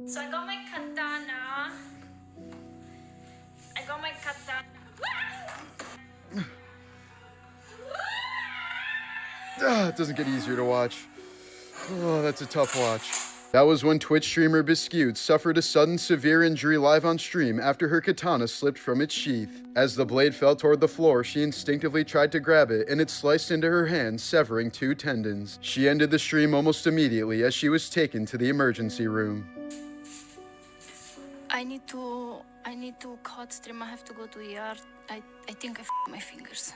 So I got my katana. It doesn't get easier to watch. Oh, that's a tough watch. That was when Twitch streamer Biscuit suffered a sudden severe injury live on stream after her katana slipped from its sheath. As the blade fell toward the floor, she instinctively tried to grab it, and it sliced into her hand, severing 2 tendons. She ended the stream almost immediately as she was taken to the emergency room. I need to cut stream. I have to go to ER. I think I my fingers.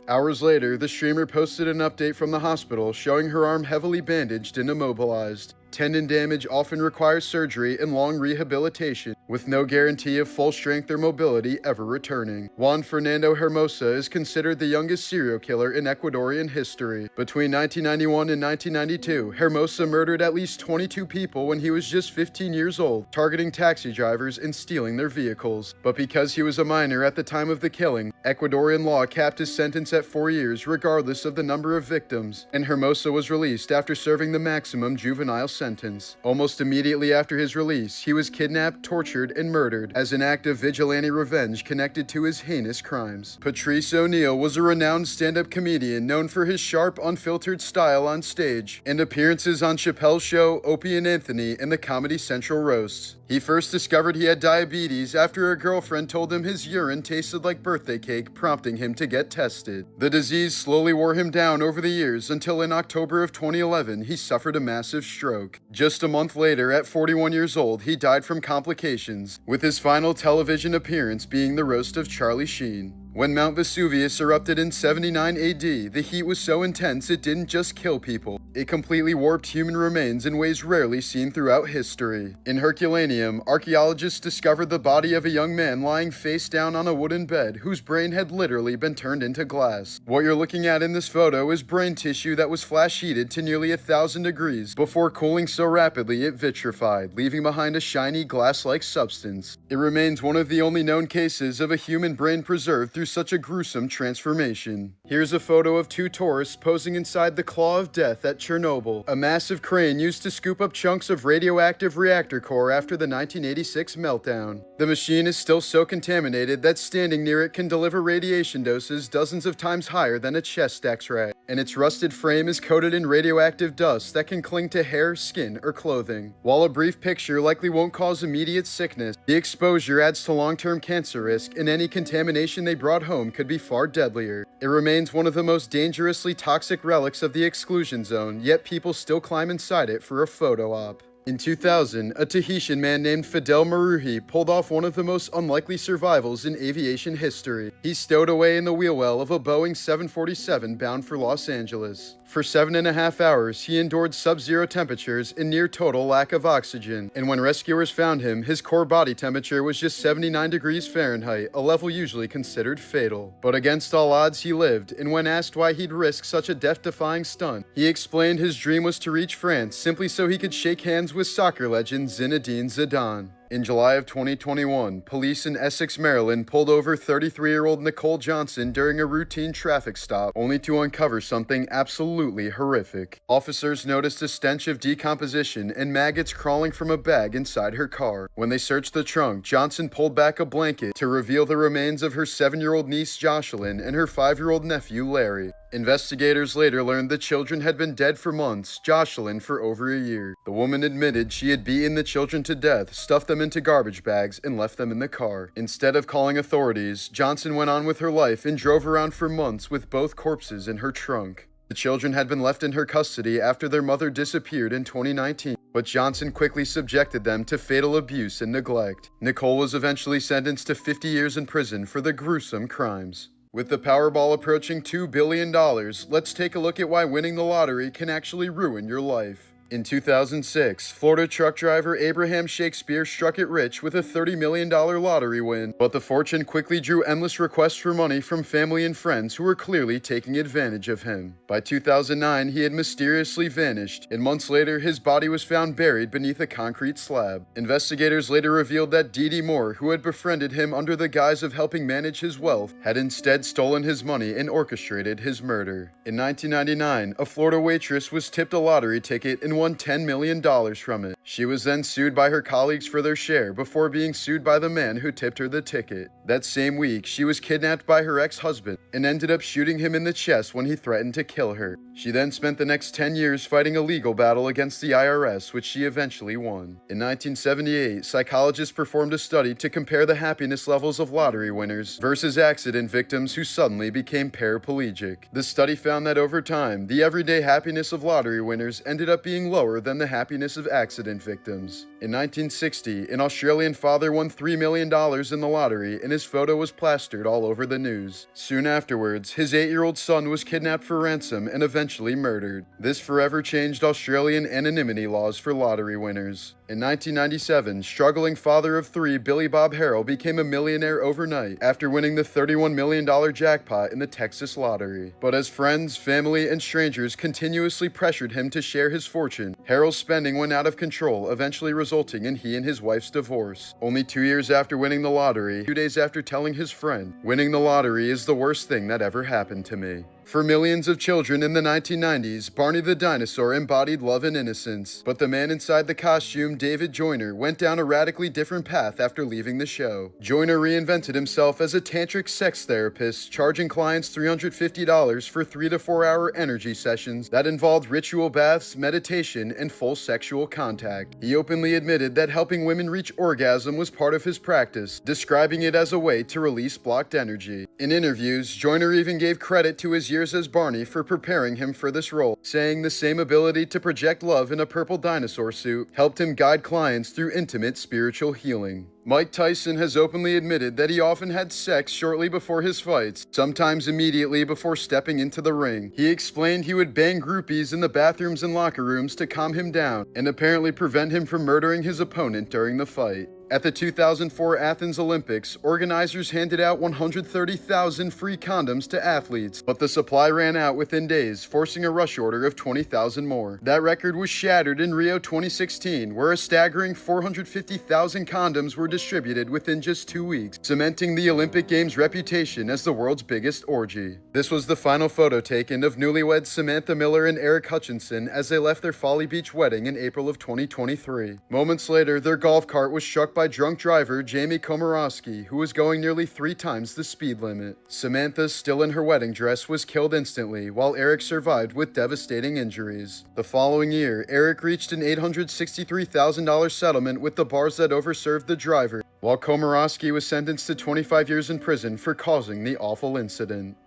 Hours later, the streamer posted an update from the hospital showing her arm heavily bandaged and immobilized. Tendon damage often requires surgery and long rehabilitation, with no guarantee of full strength or mobility ever returning. Juan Fernando Hermosa is considered the youngest serial killer in Ecuadorian history. Between 1991 and 1992, Hermosa murdered at least 22 people when he was just 15 years old, targeting taxi drivers and stealing their vehicles. But because he was a minor at the time of the killing, Ecuadorian law capped his sentence at 4 years regardless of the number of victims, and Hermosa was released after serving the maximum juvenile sentence. Almost immediately after his release, he was kidnapped, tortured, and murdered as an act of vigilante revenge connected to his heinous crimes. Patrice O'Neal was a renowned stand-up comedian known for his sharp, unfiltered style on stage and appearances on Chappelle's Show, Opie and Anthony, and the Comedy Central roasts. He first discovered he had diabetes after a girlfriend told him his urine tasted like birthday cake, prompting him to get tested. The disease slowly wore him down over the years until in October of 2011, he suffered a massive stroke. Just a month later, at 41 years old, he died from complications, with his final television appearance being the roast of Charlie Sheen. When Mount Vesuvius erupted in 79 AD, the heat was so intense it didn't just kill people. It completely warped human remains in ways rarely seen throughout history. In Herculaneum, archaeologists discovered the body of a young man lying face down on a wooden bed whose brain had literally been turned into glass. What you're looking at in this photo is brain tissue that was flash heated to nearly 1,000 degrees before cooling so rapidly it vitrified, leaving behind a shiny glass-like substance. It remains one of the only known cases of a human brain preserved through such a gruesome transformation. Here's a photo of 2 tourists posing inside the Claw of Death at Chernobyl, a massive crane used to scoop up chunks of radioactive reactor core after the 1986 meltdown. The machine is still so contaminated that standing near it can deliver radiation doses dozens of times higher than a chest X-ray, and its rusted frame is coated in radioactive dust that can cling to hair, skin, or clothing. While a brief picture likely won't cause immediate sickness, the exposure adds to long-term cancer risk, and any contamination they brought home could be far deadlier. It remains one of the most dangerously toxic relics of the exclusion zone, yet people still climb inside it for a photo op. In 2000, a Tahitian man named Fidel Maruhi pulled off one of the most unlikely survivals in aviation history. He stowed away in the wheel well of a Boeing 747 bound for Los Angeles. For 7.5 hours, he endured sub-zero temperatures and near total lack of oxygen, and when rescuers found him, his core body temperature was just 79 degrees Fahrenheit, a level usually considered fatal. But against all odds, he lived, and when asked why he'd risk such a death-defying stunt, he explained his dream was to reach France simply so he could shake hands with soccer legend Zinedine Zidane. In July of 2021, police in Essex, Maryland pulled over 33-year-old Nicole Johnson during a routine traffic stop, only to uncover something absolutely horrific. Officers noticed a stench of decomposition and maggots crawling from a bag inside her car. When they searched the trunk, Johnson pulled back a blanket to reveal the remains of her 7-year-old niece Jocelyn and her 5-year-old nephew Larry. Investigators later learned the children had been dead for months, Jocelyn for over a year. The woman admitted she had beaten the children to death, stuffed them into garbage bags, and left them in the car. Instead of calling authorities, Johnson went on with her life and drove around for months with both corpses in her trunk. The children had been left in her custody after their mother disappeared in 2019, but Johnson quickly subjected them to fatal abuse and neglect. Nicole was eventually sentenced to 50 years in prison for the gruesome crimes. With the Powerball approaching $2 billion, let's take a look at why winning the lottery can actually ruin your life. In 2006, Florida truck driver Abraham Shakespeare struck it rich with a $30 million lottery win, but the fortune quickly drew endless requests for money from family and friends who were clearly taking advantage of him. By 2009, he had mysteriously vanished, and months later, his body was found buried beneath a concrete slab. Investigators later revealed that Dee Dee Moore, who had befriended him under the guise of helping manage his wealth, had instead stolen his money and orchestrated his murder. In 1999, a Florida waitress was tipped a lottery ticket and won $10 million from it. She was then sued by her colleagues for their share before being sued by the man who tipped her the ticket. That same week, she was kidnapped by her ex-husband and ended up shooting him in the chest when he threatened to kill her. She then spent the next 10 years fighting a legal battle against the IRS, which she eventually won. In 1978, psychologists performed a study to compare the happiness levels of lottery winners versus accident victims who suddenly became paraplegic. The study found that over time, the everyday happiness of lottery winners ended up being lower than the happiness of accident victims. In 1960, an Australian father won $3 million in the lottery and his photo was plastered all over the news. Soon afterwards, his 8-year-old son was kidnapped for ransom and eventually murdered. This forever changed Australian anonymity laws for lottery winners. In 1997, struggling father of 3 Billy Bob Harrell became a millionaire overnight after winning the $31 million jackpot in the Texas lottery. But as friends, family, and strangers continuously pressured him to share his fortune, Harrell's spending went out of control, eventually resulting in he and his wife's divorce. Only 2 years after winning the lottery, 2 days after telling his friend, "Winning the lottery is the worst thing that ever happened to me." For millions of children in the 1990s, Barney the dinosaur embodied love and innocence. But the man inside the costume, David Joyner, went down a radically different path after leaving the show. Joyner reinvented himself as a tantric sex therapist, charging clients $350 for 3 to 4 hour energy sessions that involved ritual baths, meditation, and full sexual contact. He openly admitted that helping women reach orgasm was part of his practice, describing it as a way to release blocked energy. In interviews, Joyner even gave credit to his years as Barney for preparing him for this role, saying the same ability to project love in a purple dinosaur suit helped him guide clients through intimate spiritual healing. Mike Tyson has openly admitted that he often had sex shortly before his fights, sometimes immediately before stepping into the ring. He explained he would bang groupies in the bathrooms and locker rooms to calm him down and apparently prevent him from murdering his opponent during the fight. At the 2004 Athens Olympics, organizers handed out 130,000 free condoms to athletes, but the supply ran out within days, forcing a rush order of 20,000 more. That record was shattered in Rio 2016, where a staggering 450,000 condoms were distributed within just 2 weeks, cementing the Olympic Games' reputation as the world's biggest orgy. This was the final photo taken of newlyweds Samantha Miller and Eric Hutchinson as they left their Folly Beach wedding in April of 2023. Moments later, their golf cart was struck by drunk driver Jamie Komorowski, who was going nearly 3 times the speed limit. Samantha, still in her wedding dress, was killed instantly, while Eric survived with devastating injuries. The following year, Eric reached an $863,000 settlement with the bars that overserved the driver, while Komorowski was sentenced to 25 years in prison for causing the awful incident.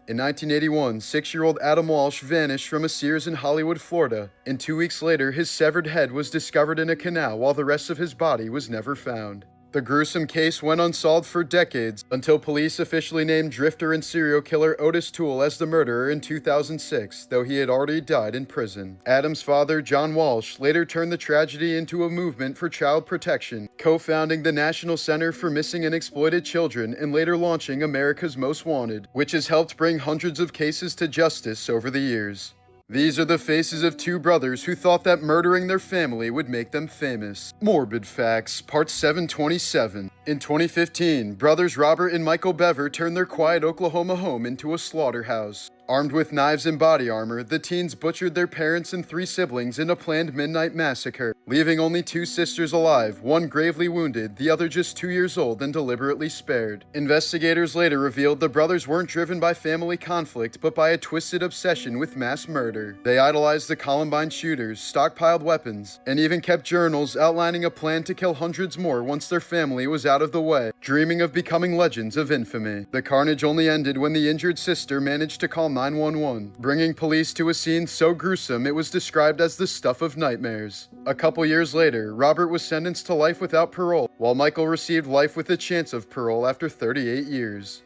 In 1981, 6-year-old Adam Walsh vanished from a Sears in Hollywood, Florida, and 2 weeks later his severed head was discovered in a canal while the rest of his body was never found. The gruesome case went unsolved for decades until police officially named drifter and serial killer Otis Toole as the murderer in 2006, though he had already died in prison. Adam's father, John Walsh, later turned the tragedy into a movement for child protection, co-founding the National Center for Missing and Exploited Children and later launching America's Most Wanted, which has helped bring hundreds of cases to justice over the years. These are the faces of 2 brothers who thought that murdering their family would make them famous. Morbid Facts, Part 727. In 2015, brothers Robert and Michael Bever turned their quiet Oklahoma home into a slaughterhouse. Armed with knives and body armor, the teens butchered their parents and 3 siblings in a planned midnight massacre, leaving only 2 sisters alive, one gravely wounded, the other just 2 years old and deliberately spared. Investigators later revealed the brothers weren't driven by family conflict, but by a twisted obsession with mass murder. They idolized the Columbine shooters, stockpiled weapons, and even kept journals outlining a plan to kill hundreds more once their family was out of the way, dreaming of becoming legends of infamy. The carnage only ended when the injured sister managed to call 911, bringing police to a scene so gruesome it was described as the stuff of nightmares. A couple years later, Robert was sentenced to life without parole, while Michael received life with a chance of parole after 38 years.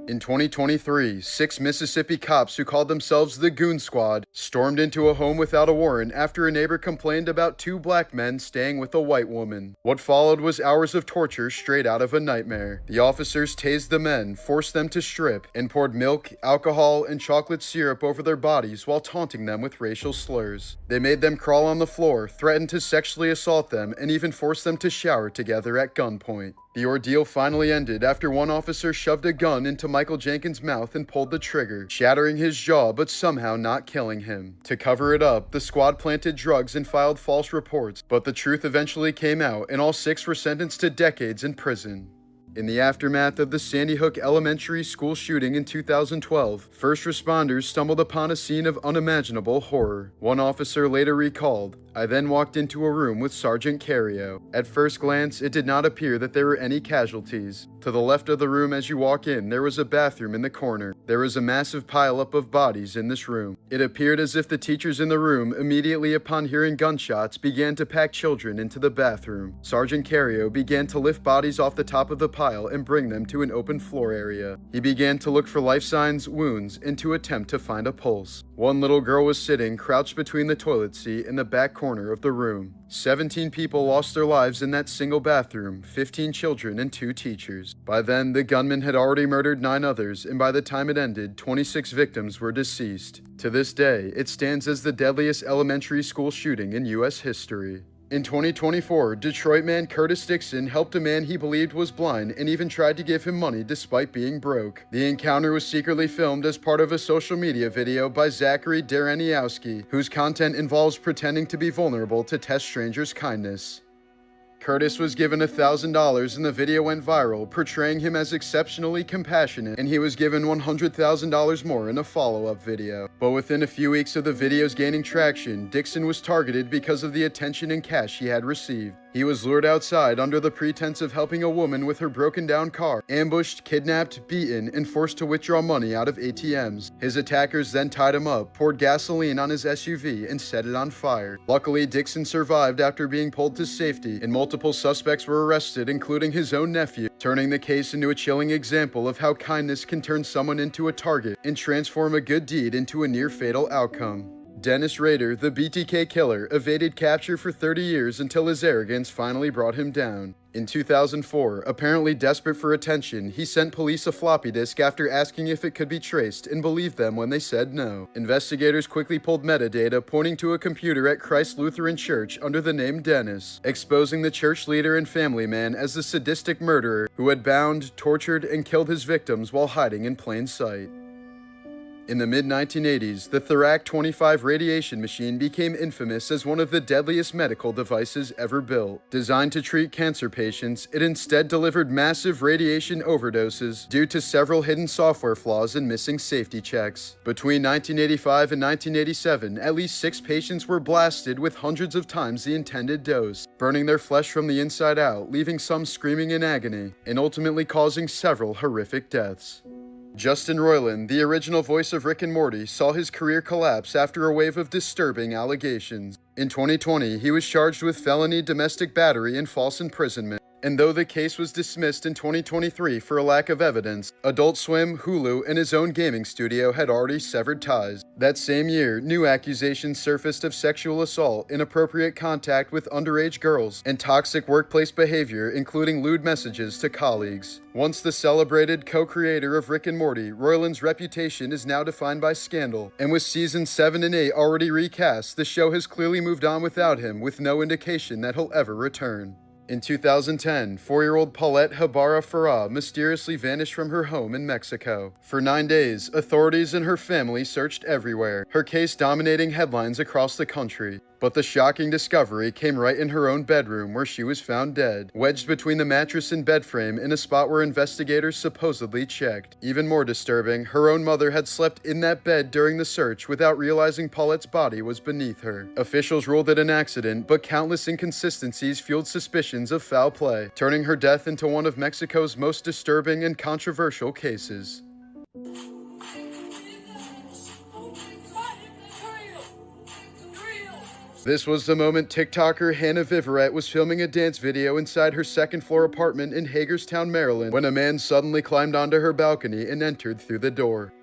In 2023, 6 Mississippi cops who called themselves the Goon Squad stormed into a home without a warrant after a neighbor complained about 2 black men staying with a white woman. What followed was hours of torture straight out of a nightmare. The officers tased the men, forced them to strip, and poured milk, alcohol, and chocolate syrup over their bodies while taunting them with racial slurs. They made them crawl on the floor, threatened to sexually assault them, and even forced them to shower together at gunpoint. The ordeal finally ended after one officer shoved a gun into Michael Jenkins' mouth and pulled the trigger, shattering his jaw but somehow not killing him. To cover it up, the squad planted drugs and filed false reports, but the truth eventually came out and all 6 were sentenced to decades in prison. In the aftermath of the Sandy Hook Elementary School shooting in 2012, first responders stumbled upon a scene of unimaginable horror. One officer later recalled, "I then walked into a room with Sergeant Carrio. At first glance, it did not appear that there were any casualties. To the left of the room as you walk in, there was a bathroom in the corner. There was a massive pileup of bodies in this room. It appeared as if the teachers in the room, immediately upon hearing gunshots, began to pack children into the bathroom. Sergeant Carrio began to lift bodies off the top of the pile and bring them to an open floor area. He began to look for life signs, wounds, and to attempt to find a pulse. One little girl was sitting, crouched between the toilet seat in the back corner of the room. 17 people lost their lives in that single bathroom, 15 children and 2 teachers. By then, the gunman had already murdered 9 others, and by the time it ended, 26 victims were deceased. To this day, it stands as the deadliest elementary school shooting in U.S. history. In 2024, Detroit man Curtis Dixon helped a man he believed was blind and even tried to give him money despite being broke. The encounter was secretly filmed as part of a social media video by Zachary Daraniowski, whose content involves pretending to be vulnerable to test strangers' kindness. Curtis was given $1,000 and the video went viral, portraying him as exceptionally compassionate, and he was given $100,000 more in a follow-up video. But within a few weeks of the videos gaining traction, Dixon was targeted because of the attention and cash he had received. He was lured outside under the pretense of helping a woman with her broken-down car, ambushed, kidnapped, beaten, and forced to withdraw money out of ATMs. His attackers then tied him up, poured gasoline on his SUV, and set it on fire. Luckily, Dixon survived after being pulled to safety, and multiple suspects were arrested, including his own nephew, turning the case into a chilling example of how kindness can turn someone into a target and transform a good deed into a near-fatal outcome. Dennis Rader, the BTK killer, evaded capture for 30 years until his arrogance finally brought him down. In 2004, apparently desperate for attention, he sent police a floppy disk after asking if it could be traced and believed them when they said no. Investigators quickly pulled metadata pointing to a computer at Christ Lutheran Church under the name Dennis, exposing the church leader and family man as the sadistic murderer who had bound, tortured, and killed his victims while hiding in plain sight. In the mid-1980s, the Thorac 25 radiation machine became infamous as one of the deadliest medical devices ever built. Designed to treat cancer patients, it instead delivered massive radiation overdoses due to several hidden software flaws and missing safety checks. Between 1985 and 1987, at least 6 patients were blasted with hundreds of times the intended dose, burning their flesh from the inside out, leaving some screaming in agony, and ultimately causing several horrific deaths. Justin Roiland, the original voice of Rick and Morty, saw his career collapse after a wave of disturbing allegations. In 2020, he was charged with felony domestic battery and false imprisonment. And though the case was dismissed in 2023 for a lack of evidence, Adult Swim, Hulu, and his own gaming studio had already severed ties. That same year, new accusations surfaced of sexual assault, inappropriate contact with underage girls, and toxic workplace behavior, including lewd messages to colleagues. Once the celebrated co-creator of Rick and Morty, Roiland's reputation is now defined by scandal, and with seasons 7 and 8 already recast, the show has clearly moved on without him, with no indication that he'll ever return. In 2010, 4-year-old Paulette Habara Farah mysteriously vanished from her home in Mexico. For 9 days, authorities and her family searched everywhere, her case dominating headlines across the country. But the shocking discovery came right in her own bedroom, where she was found dead, wedged between the mattress and bed frame in a spot where investigators supposedly checked. Even more disturbing, her own mother had slept in that bed during the search without realizing Paulette's body was beneath her. Officials ruled it an accident, but countless inconsistencies fueled suspicions of foul play, turning her death into one of Mexico's most disturbing and controversial cases. This was the moment TikToker Hannah Viverette was filming a dance video inside her second-floor apartment in Hagerstown, Maryland, when a man suddenly climbed onto her balcony and entered through the door.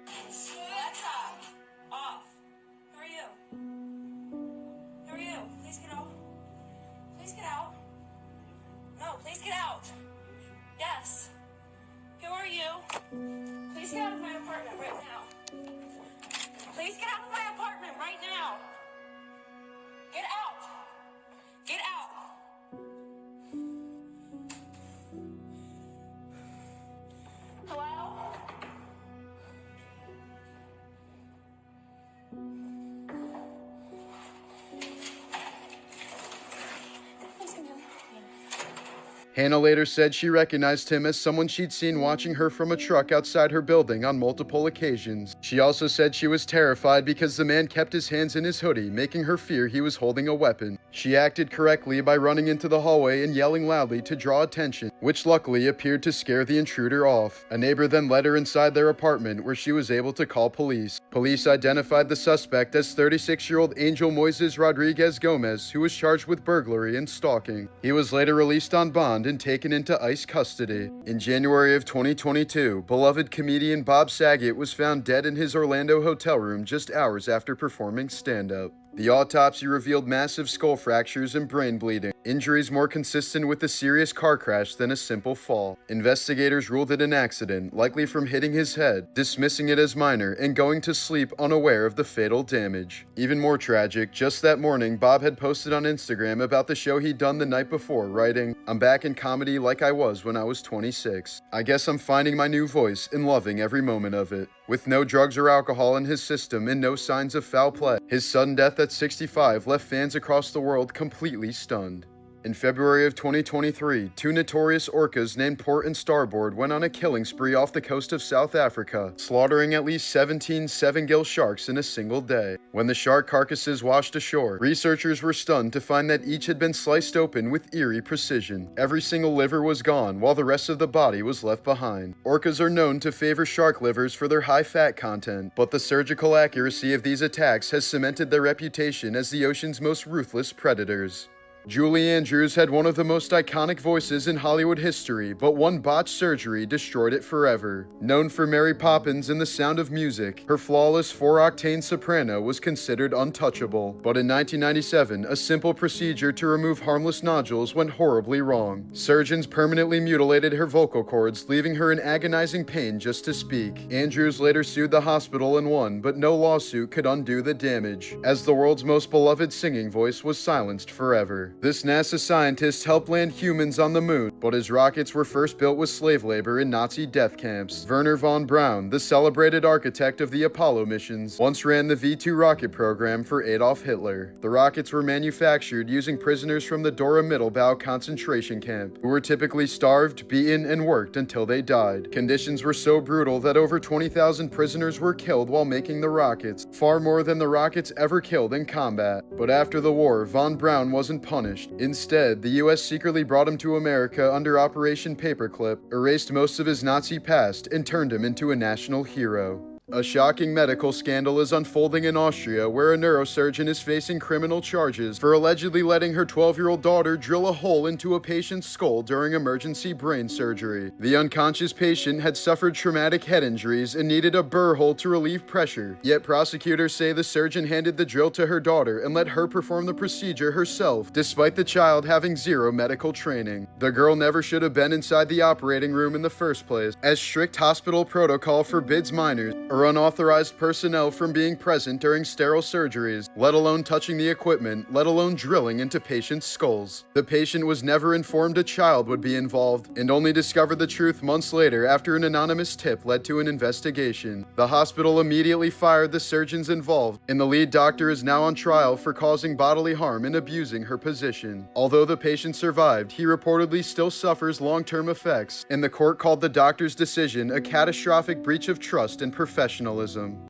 Hannah later said she recognized him as someone she'd seen watching her from a truck outside her building on multiple occasions. She also said she was terrified because the man kept his hands in his hoodie, making her fear he was holding a weapon. She acted correctly by running into the hallway and yelling loudly to draw attention, which luckily appeared to scare the intruder off. A neighbor then led her inside their apartment where she was able to call police. Police identified the suspect as 36-year-old Angel Moises Rodriguez Gomez, who was charged with burglary and stalking. He was later released on bond and taken into ICE custody. In January of 2022, beloved comedian Bob Saget was found dead in his Orlando hotel room just hours after performing stand-up. The autopsy revealed massive skull fractures and brain bleeding, injuries more consistent with a serious car crash than a simple fall. Investigators ruled it an accident, likely from hitting his head, dismissing it as minor and going to sleep unaware of the fatal damage. Even more tragic, just that morning, Bob had posted on Instagram about the show he'd done the night before, writing, "I'm back in comedy like I was when I was 26. I guess I'm finding my new voice and loving every moment of it." With no drugs or alcohol in his system and no signs of foul play, his sudden death at 65 left fans across the world completely stunned. In February of 2023, two notorious orcas named Port and Starboard went on a killing spree off the coast of South Africa, slaughtering at least 17 seven-gill sharks in a single day. When the shark carcasses washed ashore, researchers were stunned to find that each had been sliced open with eerie precision. Every single liver was gone, while the rest of the body was left behind. Orcas are known to favor shark livers for their high fat content, but the surgical accuracy of these attacks has cemented their reputation as the ocean's most ruthless predators. Julie Andrews had one of the most iconic voices in Hollywood history, but one botched surgery destroyed it forever. Known for Mary Poppins and The Sound of Music, her flawless 4-octane soprano was considered untouchable. But in 1997, a simple procedure to remove harmless nodules went horribly wrong. Surgeons permanently mutilated her vocal cords, leaving her in agonizing pain just to speak. Andrews later sued the hospital and won, but no lawsuit could undo the damage, as the world's most beloved singing voice was silenced forever. This NASA scientist helped land humans on the moon, but his rockets were first built with slave labor in Nazi death camps. Werner von Braun, the celebrated architect of the Apollo missions, once ran the V-2 rocket program for Adolf Hitler. The rockets were manufactured using prisoners from the Dora Mittelbau concentration camp, who were typically starved, beaten, and worked until they died. Conditions were so brutal that over 20,000 prisoners were killed while making the rockets, far more than the rockets ever killed in combat. But after the war, von Braun wasn't punished. Instead, the US secretly brought him to America under Operation Paperclip, erased most of his Nazi past, and turned him into a national hero. A shocking medical scandal is unfolding in Austria, where a neurosurgeon is facing criminal charges for allegedly letting her 12-year-old daughter drill a hole into a patient's skull during emergency brain surgery. The unconscious patient had suffered traumatic head injuries and needed a burr hole to relieve pressure, yet prosecutors say the surgeon handed the drill to her daughter and let her perform the procedure herself, despite the child having zero medical training. The girl never should have been inside the operating room in the first place, as strict hospital protocol forbids minors or unauthorized personnel from being present during sterile surgeries, let alone touching the equipment, let alone drilling into patients' skulls. The patient was never informed a child would be involved, and only discovered the truth months later after an anonymous tip led to an investigation. The hospital immediately fired the surgeons involved, and the lead doctor is now on trial for causing bodily harm and abusing her position. Although the patient survived, he reportedly still suffers long-term effects, and the court called the doctor's decision a catastrophic breach of trust and professionalism.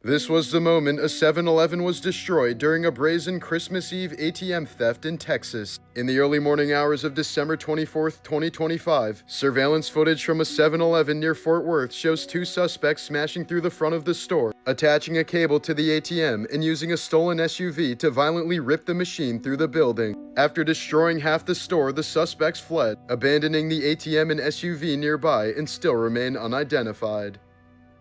This was the moment a 7-Eleven was destroyed during a brazen Christmas Eve ATM theft in Texas. In the early morning hours of December 24, 2025, surveillance footage from a 7-Eleven near Fort Worth shows two suspects smashing through the front of the store, attaching a cable to the ATM and using a stolen SUV to violently rip the machine through the building. After destroying half the store, the suspects fled, abandoning the ATM and SUV nearby and still remain unidentified.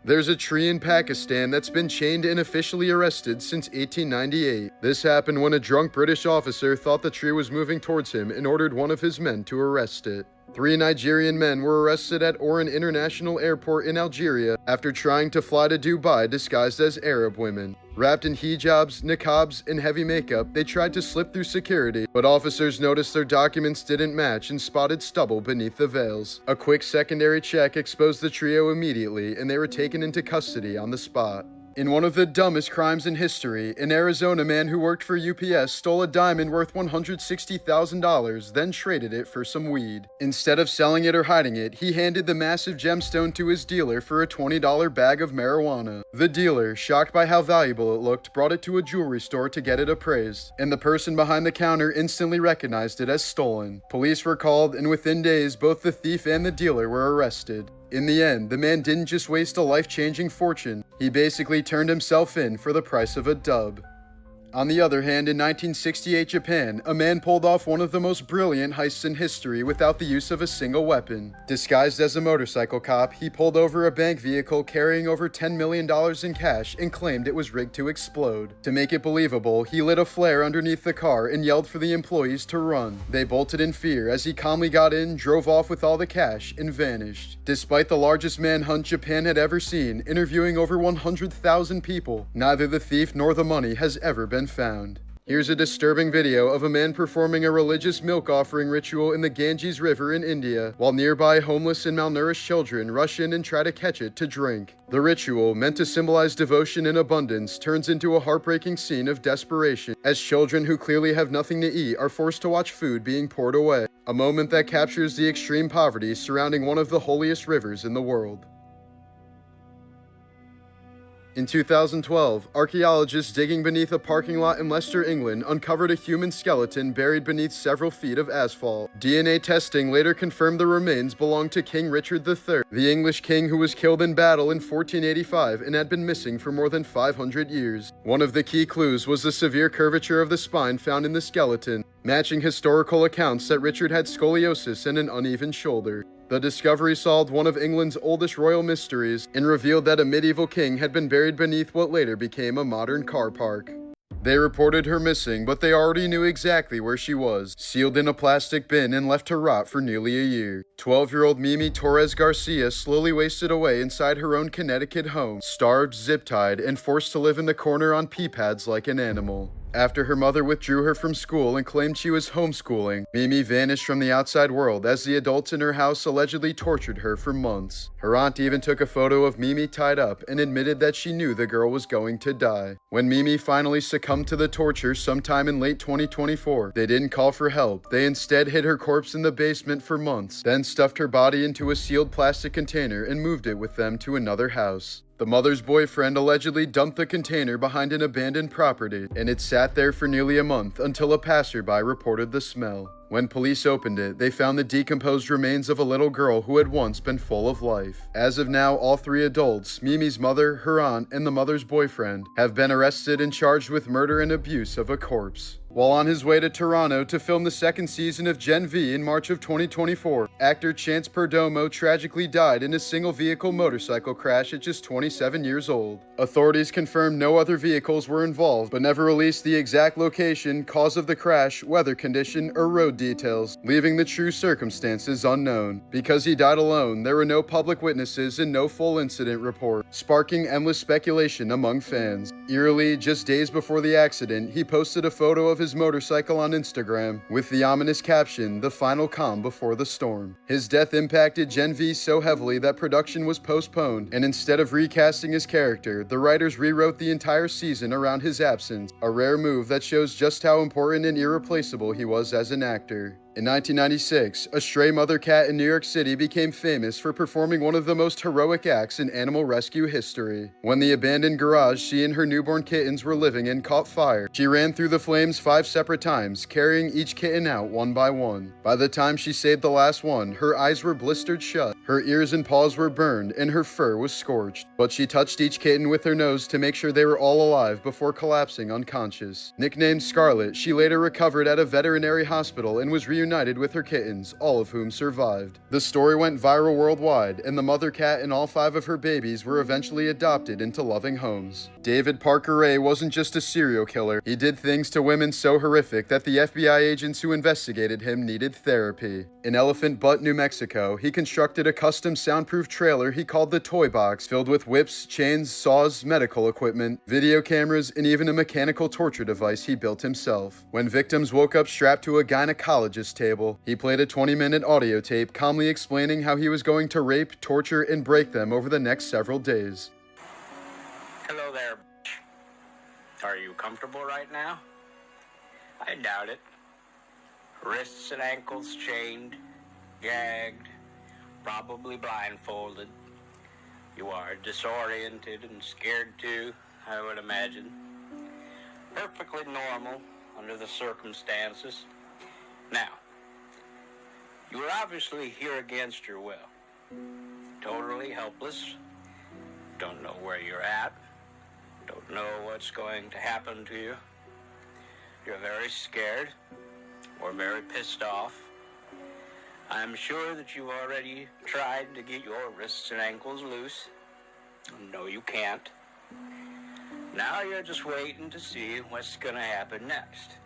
There's a tree in Pakistan that's been chained and officially arrested since 1898. This happened when a drunk British officer thought the tree was moving towards him and ordered one of his men to arrest it. 3 Nigerian men were arrested at Oran International Airport in Algeria after trying to fly to Dubai disguised as Arab women. Wrapped in hijabs, niqabs, and heavy makeup, they tried to slip through security, but officers noticed their documents didn't match and spotted stubble beneath the veils. A quick secondary check exposed the trio immediately, and they were taken into custody on the spot. In one of the dumbest crimes in history, an Arizona man who worked for UPS stole a diamond worth $160,000, then traded it for some weed. Instead of selling it or hiding it, he handed the massive gemstone to his dealer for a $20 bag of marijuana. The dealer, shocked by how valuable it looked, brought it to a jewelry store to get it appraised, and the person behind the counter instantly recognized it as stolen. Police were called, and within days, both the thief and the dealer were arrested. In the end, the man didn't just waste a life-changing fortune, he basically turned himself in for the price of a dub. On the other hand, in 1968 Japan, a man pulled off one of the most brilliant heists in history without the use of a single weapon. Disguised as a motorcycle cop, he pulled over a bank vehicle carrying over $10 million in cash and claimed it was rigged to explode. To make it believable, he lit a flare underneath the car and yelled for the employees to run. They bolted in fear as he calmly got in, drove off with all the cash, and vanished. Despite the largest manhunt Japan had ever seen, interviewing over 100,000 people, neither the thief nor the money has ever been found. Here's a disturbing video of a man performing a religious milk offering ritual in the Ganges River in India, while nearby homeless and malnourished children rush in and try to catch it to drink. The ritual, meant to symbolize devotion and abundance, turns into a heartbreaking scene of desperation, as children who clearly have nothing to eat are forced to watch food being poured away, a moment that captures the extreme poverty surrounding one of the holiest rivers in the world. In 2012, archaeologists digging beneath a parking lot in Leicester, England, uncovered a human skeleton buried beneath several feet of asphalt. DNA testing later confirmed the remains belonged to King Richard III, the English king who was killed in battle in 1485 and had been missing for more than 500 years. One of the key clues was the severe curvature of the spine found in the skeleton, matching historical accounts that Richard had scoliosis and an uneven shoulder. The discovery solved one of England's oldest royal mysteries and revealed that a medieval king had been buried beneath what later became a modern car park. They reported her missing, but they already knew exactly where she was, sealed in a plastic bin and left to rot for nearly a year. 12-year-old Mimi Torres Garcia slowly wasted away inside her own Connecticut home, starved, zip-tied, and forced to live in the corner on pee pads like an animal. After her mother withdrew her from school and claimed she was homeschooling, Mimi vanished from the outside world as the adults in her house allegedly tortured her for months. Her aunt even took a photo of Mimi tied up and admitted that she knew the girl was going to die. When Mimi finally succumbed to the torture sometime in late 2024, they didn't call for help. They instead hid her corpse in the basement for months, then stuffed her body into a sealed plastic container and moved it with them to another house. The mother's boyfriend allegedly dumped the container behind an abandoned property, and it sat there for nearly a month until a passerby reported the smell. When police opened it, they found the decomposed remains of a little girl who had once been full of life. As of now, all three adults, Mimi's mother, her aunt, and the mother's boyfriend, have been arrested and charged with murder and abuse of a corpse. While on his way to Toronto to film the second season of Gen V in March of 2024, actor Chance Perdomo tragically died in a single-vehicle motorcycle crash at just 27 years old. Authorities confirmed no other vehicles were involved, but never released the exact location, cause of the crash, weather condition, or road details, leaving the true circumstances unknown. Because he died alone, there were no public witnesses and no full incident report, sparking endless speculation among fans. Eerily, just days before the accident, he posted a photo of his motorcycle on Instagram with the ominous caption, "The final calm before the storm." His death impacted Gen V so heavily that production was postponed, and instead of recasting his character, the writers rewrote the entire season around his absence, a rare move that shows just how important and irreplaceable he was as an actor. In 1996, a stray mother cat in New York City became famous for performing one of the most heroic acts in animal rescue history. When the abandoned garage she and her newborn kittens were living in caught fire, she ran through the flames 5 separate times, carrying each kitten out one by one. By the time she saved the last one, her eyes were blistered shut, her ears and paws were burned, and her fur was scorched. But she touched each kitten with her nose to make sure they were all alive before collapsing unconscious. Nicknamed Scarlet, she later recovered at a veterinary hospital and was reunited with her kittens, all of whom survived. The story went viral worldwide, and the mother cat and all 5 of her babies were eventually adopted into loving homes. David Parker Ray wasn't just a serial killer. He did things to women so horrific that the FBI agents who investigated him needed therapy. In Elephant Butte, New Mexico, he constructed a custom soundproof trailer he called the Toy Box, filled with whips, chains, saws, medical equipment, video cameras, and even a mechanical torture device he built himself. When victims woke up strapped to a gynecologist's table, he played a 20-minute audio tape calmly explaining how he was going to rape, torture, and break them over the next several days. Hello there, bitch. Are you comfortable right now? I doubt it. Wrists and ankles chained, gagged, probably blindfolded. You are disoriented and scared too, I would imagine. Perfectly normal under the circumstances. Now, you are obviously here against your will. Totally helpless. Don't know where you're at. Don't know what's going to happen to you. You're very scared or very pissed off. I'm sure that you've already tried to get your wrists and ankles loose. No, you can't. Now you're just waiting to see what's going to happen next.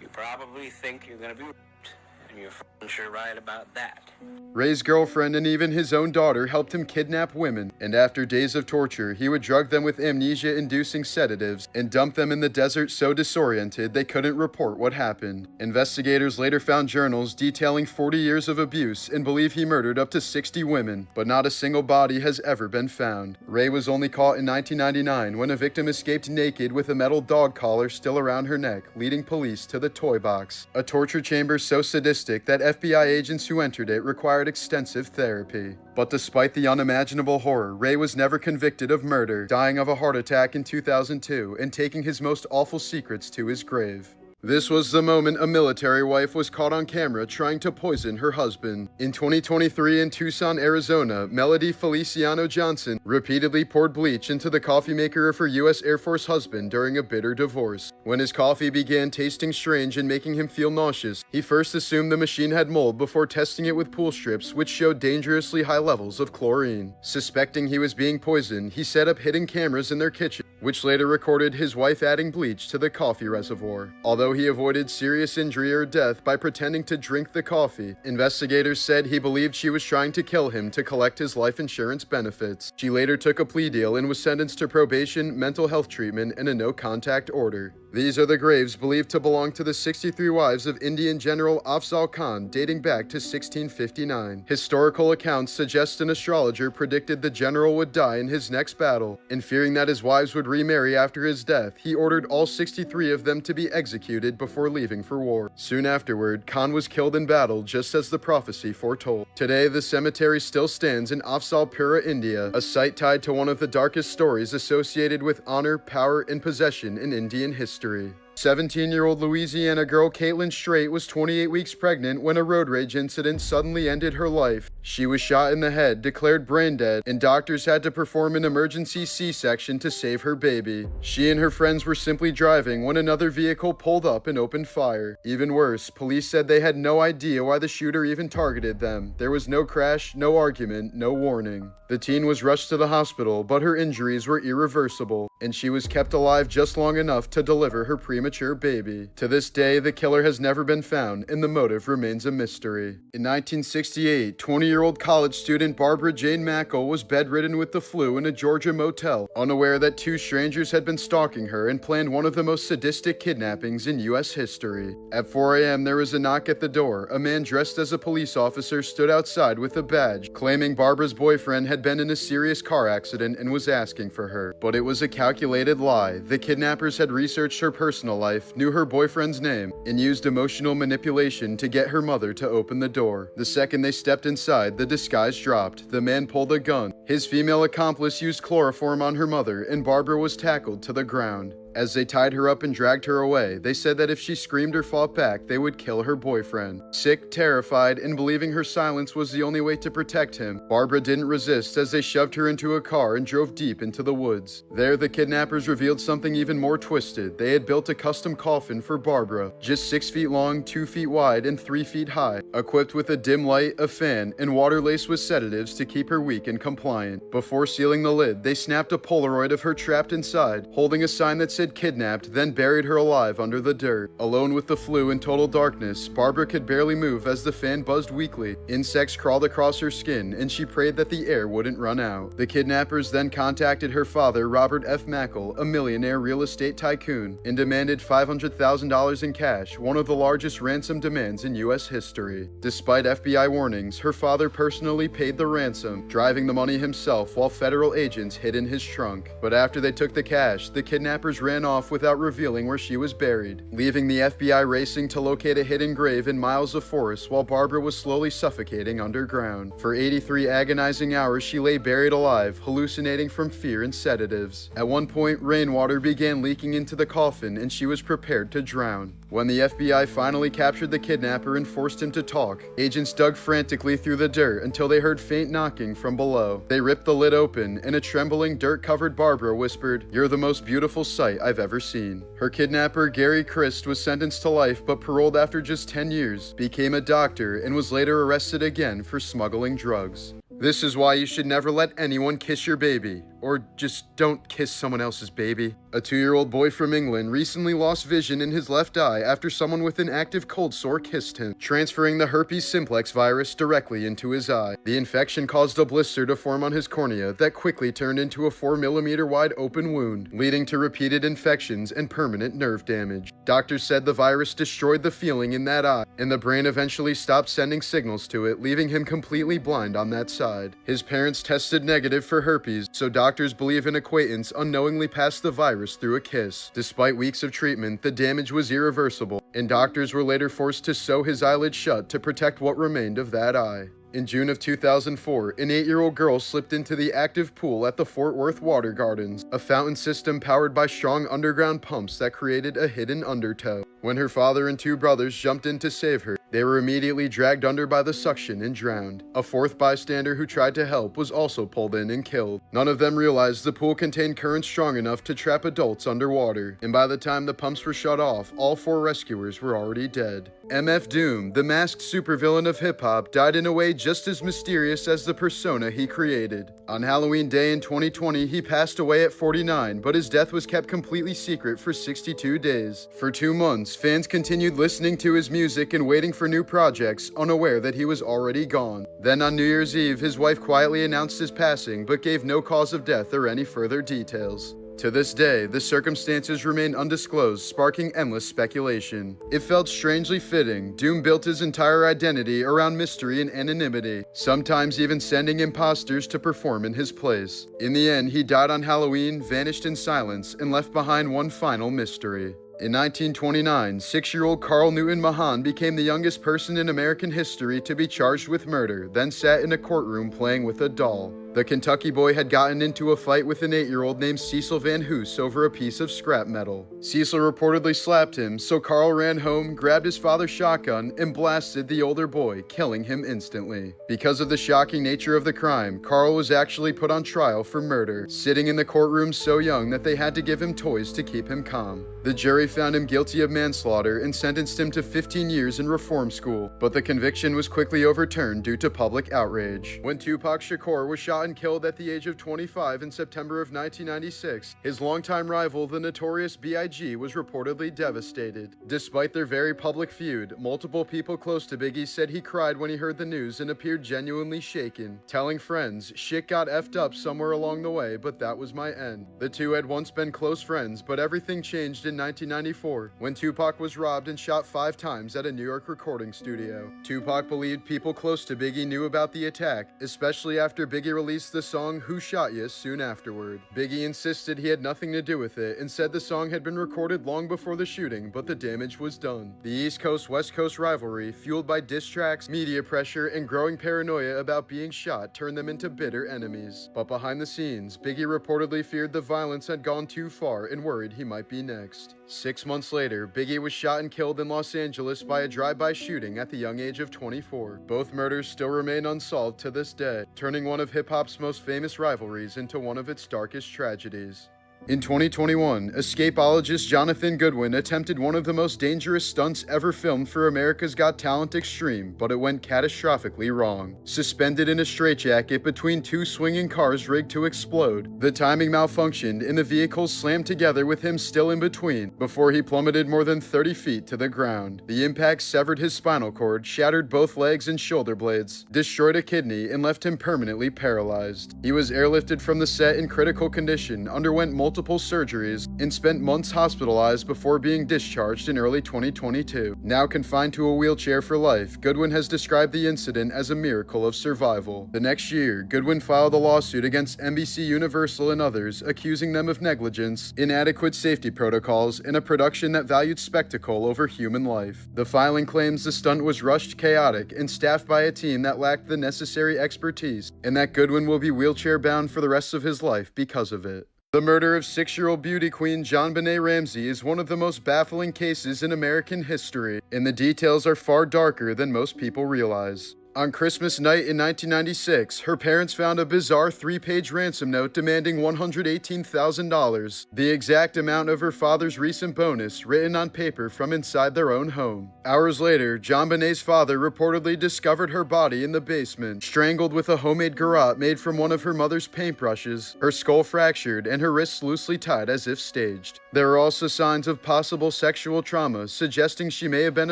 You probably think you're going to be raped, and you're f***ing sure right about that. Ray's girlfriend and even his own daughter helped him kidnap women, and after days of torture, he would drug them with amnesia-inducing sedatives and dump them in the desert so disoriented they couldn't report what happened. Investigators later found journals detailing 40 years of abuse and believe he murdered up to 60 women, but not a single body has ever been found. Ray was only caught in 1999 when a victim escaped naked with a metal dog collar still around her neck, leading police to the toy box, a torture chamber so sadistic that FBI agents who entered it required extensive therapy. But despite the unimaginable horror, Ray was never convicted of murder, dying of a heart attack in 2002 and taking his most awful secrets to his grave. This was the moment a military wife was caught on camera trying to poison her husband. In 2023 in Tucson, Arizona, Melody Feliciano Johnson repeatedly poured bleach into the coffee maker of her U.S. Air Force husband during a bitter divorce. When his coffee began tasting strange and making him feel nauseous, he first assumed the machine had mold before testing it with pool strips, which showed dangerously high levels of chlorine. Suspecting he was being poisoned, he set up hidden cameras in their kitchen, which later recorded his wife adding bleach to the coffee reservoir. Although he avoided serious injury or death by pretending to drink the coffee, investigators said he believed she was trying to kill him to collect his life insurance benefits. She later took a plea deal and was sentenced to probation, mental health treatment, and a no-contact order. These are the graves believed to belong to the 63 wives of Indian General Afzal Khan dating back to 1659. Historical accounts suggest an astrologer predicted the general would die in his next battle, and fearing that his wives would remarry after his death, he ordered all 63 of them to be executed before leaving for war. Soon afterward, Khan was killed in battle just as the prophecy foretold. Today, the cemetery still stands in Afzalpura, India, a site tied to one of the darkest stories associated with honor, power, and possession in Indian history. 17-year-old Louisiana girl Caitlin Strait was 28 weeks pregnant when a road rage incident suddenly ended her life. She was shot in the head, declared brain dead, and doctors had to perform an emergency C-section to save her baby. She and her friends were simply driving when another vehicle pulled up and opened fire. Even worse, police said they had no idea why the shooter even targeted them. There was no crash, no argument, no warning. The teen was rushed to the hospital, but her injuries were irreversible, and she was kept alive just long enough to deliver her premature baby. To this day, the killer has never been found, and the motive remains a mystery. In 1968, 20-year-old college student Barbara Jane Mackle was bedridden with the flu in a Georgia motel, unaware that two strangers had been stalking her and planned one of the most sadistic kidnappings in U.S. history. At 4 a.m., there was a knock at the door. A man dressed as a police officer stood outside with a badge, claiming Barbara's boyfriend had been in a serious car accident and was asking for her. But it was a calculated lie. The kidnappers had researched her personal life, knew her boyfriend's name, and used emotional manipulation to get her mother to open the door. The second they stepped inside, the disguise dropped. The man pulled a gun. His female accomplice used chloroform on her mother, and Barbara was tackled to the ground. As they tied her up and dragged her away, they said that if she screamed or fought back, they would kill her boyfriend. Sick, terrified, and believing her silence was the only way to protect him, Barbara didn't resist as they shoved her into a car and drove deep into the woods. There, the kidnappers revealed something even more twisted. They had built a custom coffin for Barbara, just 6 feet long, 2 feet wide, and 3 feet high, equipped with a dim light, a fan, and water laced with sedatives to keep her weak and compliant. Before sealing the lid, they snapped a Polaroid of her trapped inside, holding a sign that said had kidnapped, then buried her alive under the dirt. Alone with the flu in total darkness, Barbara could barely move as the fan buzzed weakly. Insects crawled across her skin, and she prayed that the air wouldn't run out. The kidnappers then contacted her father, Robert F. Mackle, a millionaire real estate tycoon, and demanded $500,000 in cash, one of the largest ransom demands in U.S. history. Despite FBI warnings, her father personally paid the ransom, driving the money himself while federal agents hid in his trunk. But after they took the cash, the kidnappers ran off without revealing where she was buried, leaving the FBI racing to locate a hidden grave in miles of forest while Barbara was slowly suffocating underground. For 83 agonizing hours, she lay buried alive, hallucinating from fear and sedatives. At one point, rainwater began leaking into the coffin and she was prepared to drown. When the FBI finally captured the kidnapper and forced him to talk, agents dug frantically through the dirt until they heard faint knocking from below. They ripped the lid open, and a trembling, dirt-covered Barbara whispered, "You're the most beautiful sight I've ever seen." Her kidnapper, Gary Christ, was sentenced to life but paroled after just 10 years, became a doctor, and was later arrested again for smuggling drugs. This is why you should never let anyone kiss your baby. Or just don't kiss someone else's baby. A 2-year-old boy from England recently lost vision in his left eye after someone with an active cold sore kissed him, transferring the herpes simplex virus directly into his eye. The infection caused a blister to form on his cornea that quickly turned into a 4mm wide open wound, leading to repeated infections and permanent nerve damage. Doctors said the virus destroyed the feeling in that eye, and the brain eventually stopped sending signals to it, leaving him completely blind on that side. His parents tested negative for herpes, so doctors believe an acquaintance unknowingly passed the virus through a kiss. Despite weeks of treatment, the damage was irreversible, and doctors were later forced to sew his eyelid shut to protect what remained of that eye. In June of 2004, an 8-year-old girl slipped into the active pool at the Fort Worth Water Gardens, a fountain system powered by strong underground pumps that created a hidden undertow. When her father and 2 brothers jumped in to save her, they were immediately dragged under by the suction and drowned. A 4th bystander who tried to help was also pulled in and killed. None of them realized the pool contained currents strong enough to trap adults underwater, and by the time the pumps were shut off, all 4 rescuers were already dead. MF Doom, the masked supervillain of hip-hop, died in a way just as mysterious as the persona he created. On Halloween Day in 2020, he passed away at 49, but his death was kept completely secret for 62 days. For 2 months, fans continued listening to his music and waiting for new projects, unaware that he was already gone. Then on New Year's Eve, his wife quietly announced his passing, but gave no cause of death or any further details. To this day, the circumstances remain undisclosed, sparking endless speculation. It felt strangely fitting. Doom built his entire identity around mystery and anonymity, sometimes even sending imposters to perform in his place. In the end, he died on Halloween, vanished in silence, and left behind one final mystery. In 1929, 6-year-old Carl Newton Mahan became the youngest person in American history to be charged with murder, then sat in a courtroom playing with a doll. The Kentucky boy had gotten into a fight with an 8-year-old named Cecil Van Hoos over a piece of scrap metal. Cecil reportedly slapped him, so Carl ran home, grabbed his father's shotgun, and blasted the older boy, killing him instantly. Because of the shocking nature of the crime, Carl was actually put on trial for murder, sitting in the courtroom so young that they had to give him toys to keep him calm. The jury found him guilty of manslaughter and sentenced him to 15 years in reform school, but the conviction was quickly overturned due to public outrage. When Tupac Shakur was shot and killed at the age of 25 in September of 1996, his longtime rival, the notorious B.I.G., was reportedly devastated. Despite their very public feud, multiple people close to Biggie said he cried when he heard the news and appeared genuinely shaken, telling friends, "Shit got effed up somewhere along the way, but that was my end." The two had once been close friends, but everything changed in 1994 when Tupac was robbed and shot 5 times at a New York recording studio. Tupac believed people close to Biggie knew about the attack, especially after Biggie released the song "Who Shot Ya" soon afterward. Biggie insisted he had nothing to do with it and said the song had been recorded long before the shooting, but the damage was done. The East Coast-West Coast rivalry, fueled by diss tracks, media pressure, and growing paranoia about being shot, turned them into bitter enemies. But behind the scenes, Biggie reportedly feared the violence had gone too far and worried he might be next. 6 months later, Biggie was shot and killed in Los Angeles by a drive-by shooting at the young age of 24. Both murders still remain unsolved to this day, turning one of hip-hop's most famous rivalries into one of its darkest tragedies. In 2021, escapologist Jonathan Goodwin attempted one of the most dangerous stunts ever filmed for America's Got Talent Extreme, but it went catastrophically wrong. Suspended in a straitjacket between two swinging cars rigged to explode, the timing malfunctioned and the vehicles slammed together with him still in between before he plummeted more than 30 feet to the ground. The impact severed his spinal cord, shattered both legs and shoulder blades, destroyed a kidney, and left him permanently paralyzed. He was airlifted from the set in critical condition, underwent multiple surgeries, and spent months hospitalized before being discharged in early 2022. Now confined to a wheelchair for life, Goodwin has described the incident as a miracle of survival. The next year, Goodwin filed a lawsuit against NBC Universal and others, accusing them of negligence, inadequate safety protocols, and a production that valued spectacle over human life. The filing claims the stunt was rushed, chaotic, and staffed by a team that lacked the necessary expertise, and that Goodwin will be wheelchair-bound for the rest of his life because of it. The murder of 6-year-old beauty queen JonBenet Ramsey is one of the most baffling cases in American history, and the details are far darker than most people realize. On Christmas night in 1996, her parents found a bizarre 3-page ransom note demanding $118,000, the exact amount of her father's recent bonus, written on paper from inside their own home. Hours later, JonBenet's father reportedly discovered her body in the basement, strangled with a homemade garrote made from one of her mother's paintbrushes, her skull fractured, and her wrists loosely tied as if staged. There are also signs of possible sexual trauma, suggesting she may have been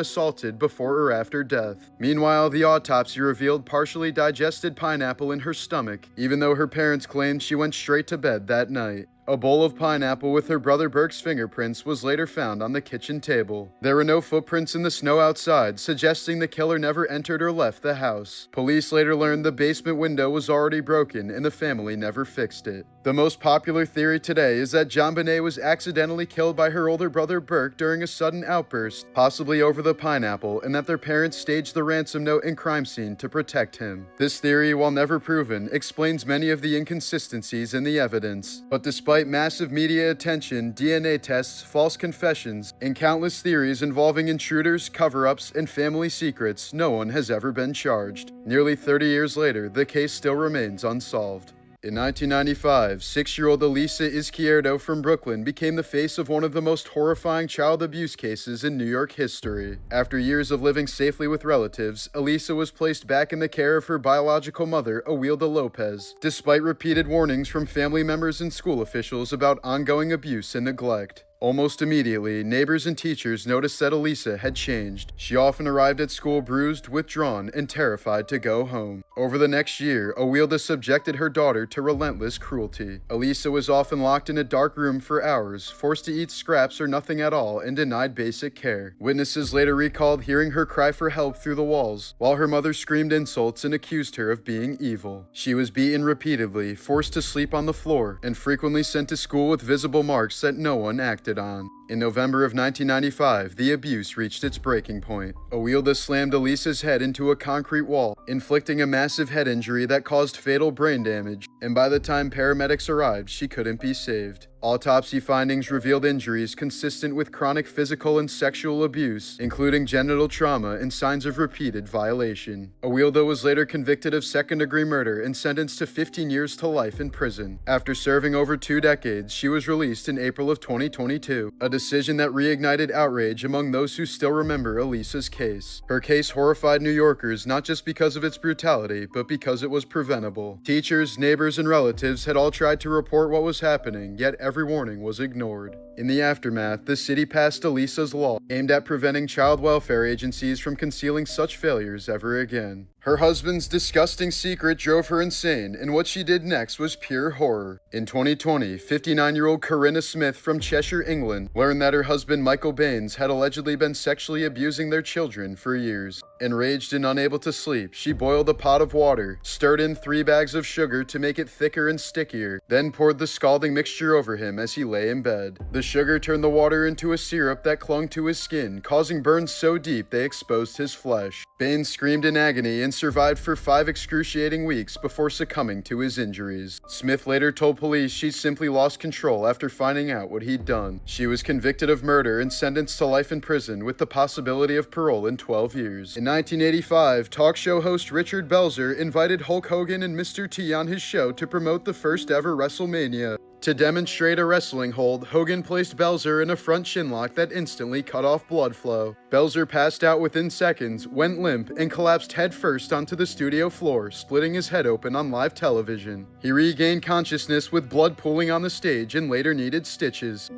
assaulted before or after death. Meanwhile, the autopsy revealed partially digested pineapple in her stomach, even though her parents claimed she went straight to bed that night. A bowl of pineapple with her brother Burke's fingerprints was later found on the kitchen table. There were no footprints in the snow outside, suggesting the killer never entered or left the house. Police later learned the basement window was already broken and the family never fixed it. The most popular theory today is that JonBenet was accidentally killed by her older brother Burke during a sudden outburst, possibly over the pineapple, and that their parents staged the ransom note and crime scene to protect him. This theory, while never proven, explains many of the inconsistencies in the evidence. But despite massive media attention, DNA tests, false confessions, and countless theories involving intruders, cover-ups, and family secrets, no one has ever been charged. Nearly 30 years later, the case still remains unsolved. In 1995, 6-year-old Elisa Izquierdo from Brooklyn became the face of one of the most horrifying child abuse cases in New York history. After years of living safely with relatives, Elisa was placed back in the care of her biological mother, Awilda Lopez, despite repeated warnings from family members and school officials about ongoing abuse and neglect. Almost immediately, neighbors and teachers noticed that Elisa had changed. She often arrived at school bruised, withdrawn, and terrified to go home. Over the next year, Awilda subjected her daughter to relentless cruelty. Elisa was often locked in a dark room for hours, forced to eat scraps or nothing at all, and denied basic care. Witnesses later recalled hearing her cry for help through the walls, while her mother screamed insults and accused her of being evil. She was beaten repeatedly, forced to sleep on the floor, and frequently sent to school with visible marks that no one acted on. In November of 1995, the abuse reached its breaking point. Awilda slammed Elisa's head into a concrete wall, inflicting a massive head injury that caused fatal brain damage, and by the time paramedics arrived, she couldn't be saved. Autopsy findings revealed injuries consistent with chronic physical and sexual abuse, including genital trauma and signs of repeated violation. Awilda was later convicted of second-degree murder and sentenced to 15 years to life in prison. After serving over 2 decades, she was released in April of 2022, a decision that reignited outrage among those who still remember Elisa's case. Her case horrified New Yorkers not just because of its brutality, but because it was preventable. Teachers, neighbors, and relatives had all tried to report what was happening, yet every warning was ignored. In the aftermath, the city passed Elisa's law, aimed at preventing child welfare agencies from concealing such failures ever again. Her husband's disgusting secret drove her insane, and what she did next was pure horror. In 2020, 59-year-old Corinna Smith from Cheshire, England, learned that her husband Michael Baines had allegedly been sexually abusing their children for years. Enraged and unable to sleep, she boiled a pot of water, stirred in 3 bags of sugar to make it thicker and stickier, then poured the scalding mixture over him as he lay in bed. The sugar turned the water into a syrup that clung to his skin, causing burns so deep they exposed his flesh. Baines screamed in agony and survived for 5 excruciating weeks before succumbing to his injuries. Smith later told police she simply lost control after finding out what he'd done. She was convicted of murder and sentenced to life in prison with the possibility of parole in 12 years. In 1985, talk show host Richard Belzer invited Hulk Hogan and Mr. T on his show to promote the first ever WrestleMania. To demonstrate a wrestling hold, Hogan placed Belzer in a front chinlock that instantly cut off blood flow. Belzer passed out within seconds, went limp, and collapsed headfirst onto the studio floor, splitting his head open on live television. He regained consciousness with blood pooling on the stage and later needed stitches.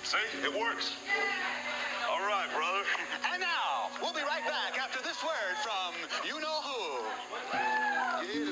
See? It works. All right, brother. And now, we'll be right back after this word from you-know-who.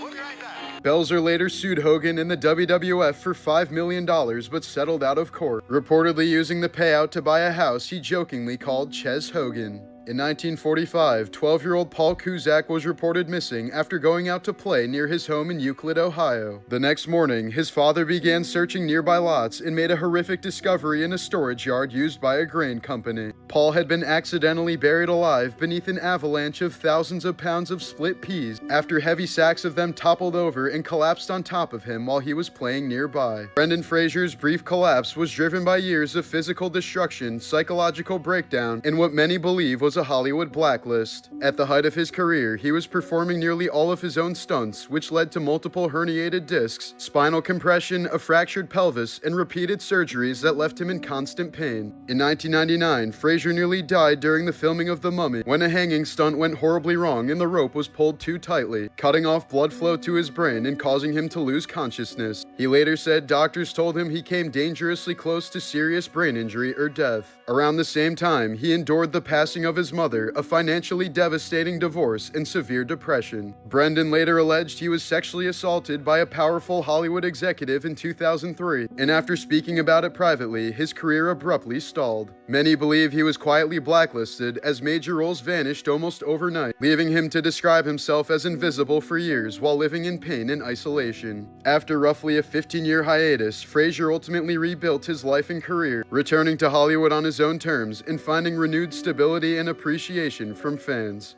We'll be right back. Belzer later sued Hogan and the WWF for $5 million but settled out of court, reportedly using the payout to buy a house he jokingly called Ches Hogan. In 1945, 12-year-old Paul Cusack was reported missing after going out to play near his home in Euclid, Ohio. The next morning, his father began searching nearby lots and made a horrific discovery in a storage yard used by a grain company. Paul had been accidentally buried alive beneath an avalanche of thousands of pounds of split peas after heavy sacks of them toppled over and collapsed on top of him while he was playing nearby. Brendan Fraser's brief collapse was driven by years of physical destruction, psychological breakdown, and what many believe was a Hollywood blacklist. At the height of his career, he was performing nearly all of his own stunts, which led to multiple herniated discs, spinal compression, a fractured pelvis, and repeated surgeries that left him in constant pain. In 1999, Fraser nearly died during the filming of The Mummy when a hanging stunt went horribly wrong and the rope was pulled too tightly, cutting off blood flow to his brain and causing him to lose consciousness. He later said doctors told him he came dangerously close to serious brain injury or death. Around the same time, he endured the passing of his mother, a financially devastating divorce, and severe depression. Brendan later alleged he was sexually assaulted by a powerful Hollywood executive in 2003, and after speaking about it privately, his career abruptly stalled. Many believe he was quietly blacklisted as major roles vanished almost overnight, leaving him to describe himself as invisible for years while living in pain and isolation. After roughly a 15-year hiatus, Fraser ultimately rebuilt his life and career, returning to Hollywood on his own terms and finding renewed stability and appreciation from fans.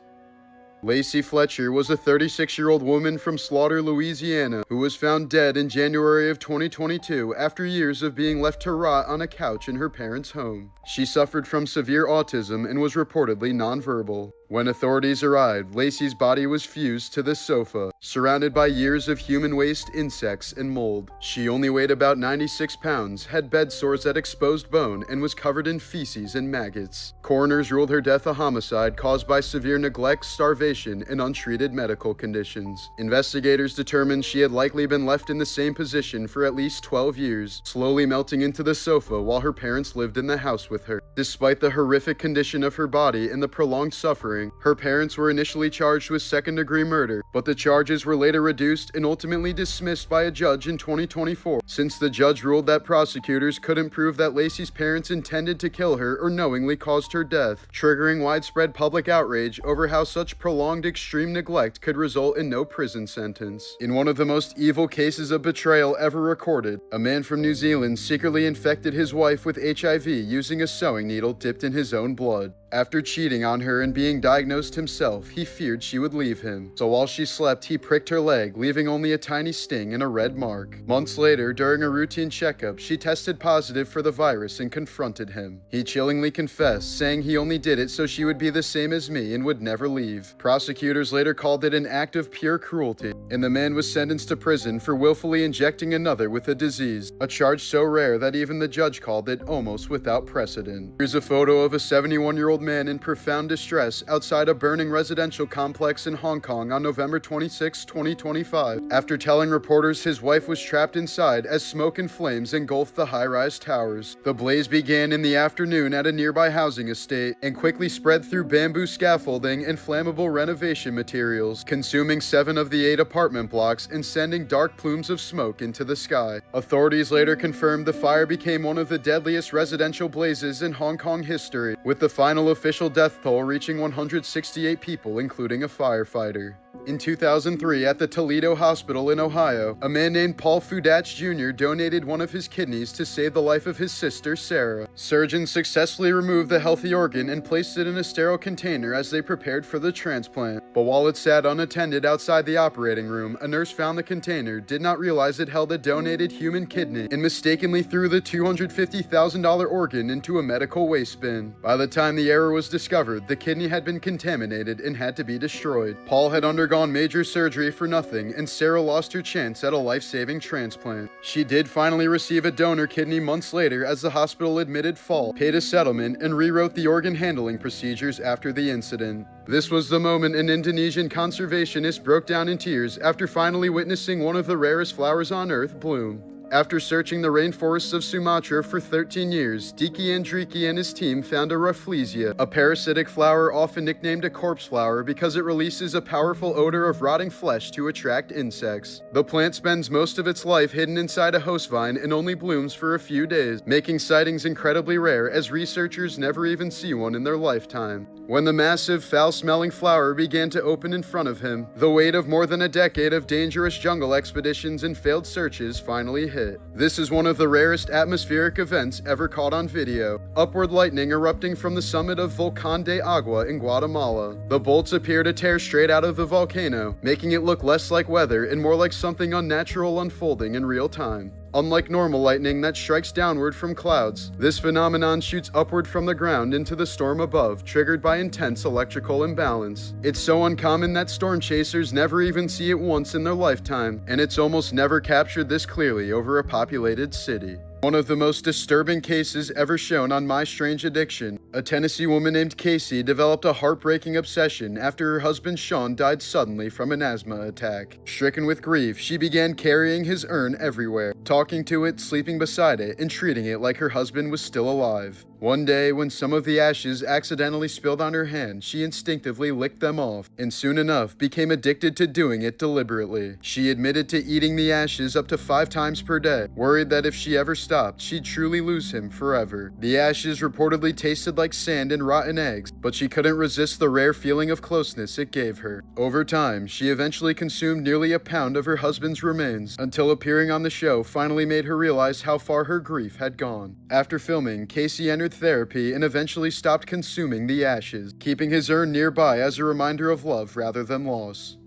Lacey Fletcher was a 36-year-old woman from Slaughter, Louisiana, who was found dead in January of 2022 after years of being left to rot on a couch in her parents' home. She suffered from severe autism and was reportedly nonverbal. When authorities arrived, Lacey's body was fused to the sofa, surrounded by years of human waste, insects, and mold. She only weighed about 96 pounds, had bed sores that exposed bone, and was covered in feces and maggots. Coroners ruled her death a homicide caused by severe neglect, starvation, and untreated medical conditions. Investigators determined she had likely been left in the same position for at least 12 years, slowly melting into the sofa while her parents lived in the house with her. Despite the horrific condition of her body and the prolonged suffering, her parents were initially charged with second-degree murder, but the charges were later reduced and ultimately dismissed by a judge in 2024, since the judge ruled that prosecutors couldn't prove that Lacey's parents intended to kill her or knowingly caused her death, triggering widespread public outrage over how such prolonged extreme neglect could result in no prison sentence. In one of the most evil cases of betrayal ever recorded, a man from New Zealand secretly infected his wife with HIV using a sewing needle dipped in his own blood. After cheating on her and being diagnosed himself, he feared she would leave him. So while she slept, he pricked her leg, leaving only a tiny sting and a red mark. Months later, during a routine checkup, she tested positive for the virus and confronted him. He chillingly confessed, saying he only did it so she would be the same as me and would never leave. Prosecutors later called it an act of pure cruelty, and the man was sentenced to prison for willfully injecting another with a disease, a charge so rare that even the judge called it almost without precedent. Here's a photo of a 71-year-old man in profound distress outside a burning residential complex in Hong Kong on November 26, 2025, after telling reporters his wife was trapped inside as smoke and flames engulfed the high-rise towers. The blaze began in the afternoon at a nearby housing estate and quickly spread through bamboo scaffolding and flammable renovation materials, consuming 7 of the 8 apartment blocks and sending dark plumes of smoke into the sky. Authorities later confirmed the fire became one of the deadliest residential blazes in Hong Kong history, with the final official death toll reaching 168 people, including a firefighter. In 2003, at the Toledo Hospital in Ohio, a man named Paul Fudatch Jr. donated one of his kidneys to save the life of his sister, Sarah. Surgeons successfully removed the healthy organ and placed it in a sterile container as they prepared for the transplant. But while it sat unattended outside the operating room, a nurse found the container, did not realize it held a donated human kidney, and mistakenly threw the $250,000 organ into a medical waste bin. By the time the error was discovered, the kidney had been contaminated and had to be destroyed. Paul had undergone major surgery for nothing, and Sarah lost her chance at a life-saving transplant. She did finally receive a donor kidney months later as the hospital admitted fault, paid a settlement, and rewrote the organ handling procedures after the incident. This was the moment an Indonesian conservationist broke down in tears after finally witnessing one of the rarest flowers on Earth bloom. After searching the rainforests of Sumatra for 13 years, Diki Andriki and his team found a Rafflesia, a parasitic flower often nicknamed a corpse flower because it releases a powerful odor of rotting flesh to attract insects. The plant spends most of its life hidden inside a host vine and only blooms for a few days, making sightings incredibly rare as researchers never even see one in their lifetime. When the massive, foul-smelling flower began to open in front of him, the weight of more than a decade of dangerous jungle expeditions and failed searches finally hit. This is one of the rarest atmospheric events ever caught on video. Upward lightning erupting from the summit of Volcán de Agua in Guatemala. The bolts appear to tear straight out of the volcano, making it look less like weather and more like something unnatural unfolding in real time. Unlike normal lightning that strikes downward from clouds, this phenomenon shoots upward from the ground into the storm above, triggered by intense electrical imbalance. It's so uncommon that storm chasers never even see it once in their lifetime, and it's almost never captured this clearly over a populated city. One of the most disturbing cases ever shown on My Strange Addiction, a Tennessee woman named Casey developed a heartbreaking obsession after her husband Sean died suddenly from an asthma attack. Stricken with grief, she began carrying his urn everywhere, talking to it, sleeping beside it, and treating it like her husband was still alive. One day, when some of the ashes accidentally spilled on her hand, she instinctively licked them off, and soon enough became addicted to doing it deliberately. She admitted to eating the ashes up to 5 times per day, worried that if she ever stopped, she'd truly lose him forever. The ashes reportedly tasted like sand and rotten eggs, but she couldn't resist the rare feeling of closeness it gave her. Over time, she eventually consumed nearly a pound of her husband's remains, until appearing on the show finally made her realize how far her grief had gone. After filming, Casey entered therapy and eventually stopped consuming the ashes, keeping his urn nearby as a reminder of love rather than loss.